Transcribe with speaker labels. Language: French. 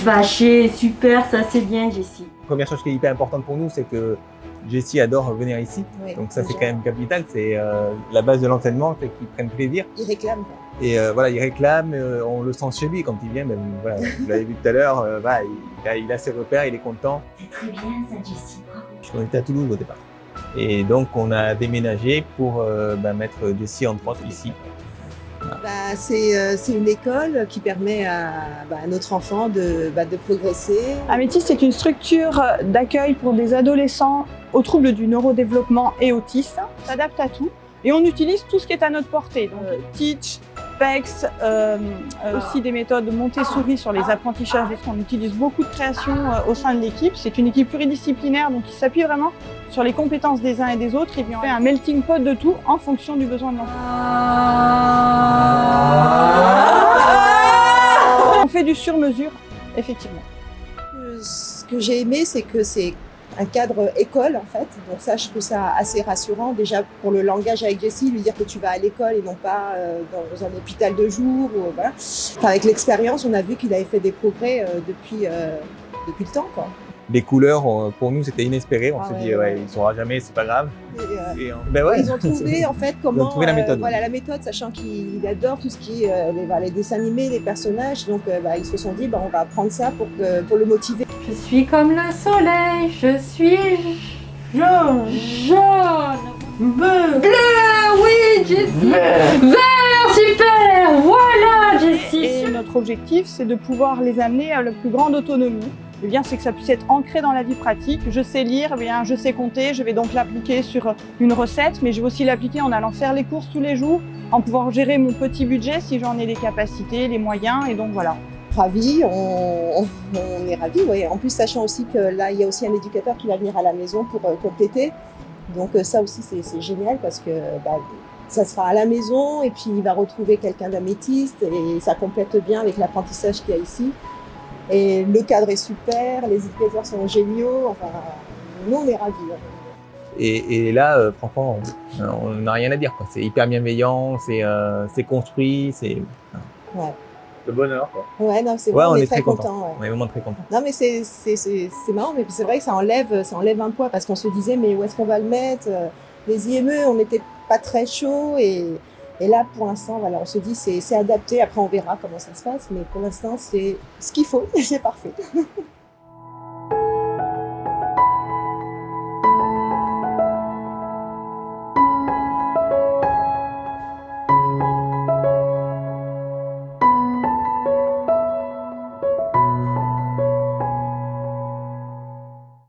Speaker 1: Fâché, super, ça c'est bien, Jessie.
Speaker 2: La première chose qui est hyper importante pour nous, c'est que Jessie adore venir ici.
Speaker 3: Oui,
Speaker 2: Donc ça, c'est
Speaker 3: déjà.
Speaker 2: quand même capital. C'est la base de l'entraînement, c'est qu'ils prennent plaisir.
Speaker 3: Il réclame. Quoi.
Speaker 2: Et voilà, il réclame, on le sent chez lui quand il vient. Même, voilà, vous l'avez vu tout à l'heure, voilà, il a ses repères, il est content.
Speaker 1: C'est très bien ça, Jessie, bravo.
Speaker 2: On était à Toulouse au départ. Et donc, on a déménagé pour mettre Jessie entre autres ici.
Speaker 3: C'est une école qui permet à notre enfant de progresser.
Speaker 4: Améthyste, c'est une structure d'accueil pour des adolescents aux troubles du neurodéveloppement et autistes. On s'adapte à tout et on utilise tout ce qui est à notre portée. Donc Teach, PEX, aussi des méthodes Montessori sur les apprentissages. On utilise beaucoup de création au sein de l'équipe. C'est une équipe pluridisciplinaire donc qui s'appuie vraiment sur les compétences des uns et des autres et puis on fait un melting pot de tout en fonction du besoin de l'enfant. On fait du sur-mesure, effectivement.
Speaker 3: Ce que j'ai aimé, c'est que c'est un cadre école en fait. Donc ça, je trouve ça assez rassurant. Déjà pour le langage avec Jessie, lui dire que tu vas à l'école et non pas dans un hôpital de jour. Ou, voilà. Enfin, avec l'expérience, on a vu qu'il avait fait des progrès depuis le temps, quoi.
Speaker 2: Les couleurs, pour nous, c'était inespéré. On se dit,
Speaker 3: ouais.
Speaker 2: il ne saura jamais, c'est pas grave.
Speaker 3: Ils ont trouvé en fait comment
Speaker 2: la méthode.
Speaker 3: la méthode, sachant qu'il adore tout ce qui est les dessins animés, les personnages. Donc ils se sont dit, on va prendre ça pour le motiver.
Speaker 1: Je suis comme le soleil, je suis jaune, bleu, oui, Jessie, vert, super, voilà, Jessie.
Speaker 4: Et notre objectif, c'est de pouvoir les amener à la plus grande autonomie. Le bien, c'est que ça puisse être ancré dans la vie pratique. Je sais lire, eh bien, je sais compter, je vais donc l'appliquer sur une recette, mais je vais aussi l'appliquer en allant faire les courses tous les jours, en pouvoir gérer mon petit budget si j'en ai les capacités, les moyens, et donc voilà.
Speaker 3: Ravis, on est ravis, oui. En plus, sachant aussi que là, il y a aussi un éducateur qui va venir à la maison pour compléter. Donc ça aussi, c'est génial parce que ça sera à la maison et puis il va retrouver quelqu'un d'améthyste et ça complète bien avec l'apprentissage qu'il y a ici. Et le cadre est super, les éducateurs sont géniaux, enfin, nous on est ravis.
Speaker 2: Et là, franchement, on n'a rien à dire, quoi. C'est hyper bienveillant, c'est construit, c'est le bonheur, quoi.
Speaker 3: Ouais, non, c'est vrai,
Speaker 2: on est
Speaker 3: très
Speaker 2: très
Speaker 3: contents.
Speaker 2: contents. On est vraiment très contents.
Speaker 3: Non, mais c'est marrant, mais c'est vrai que ça enlève un poids parce qu'on se disait, mais où est-ce qu'on va le mettre? Les IME, on n'était pas très chaud et là, pour l'instant, voilà, on se dit c'est adapté. Après, on verra comment ça se passe, mais pour l'instant, c'est ce qu'il faut et c'est parfait.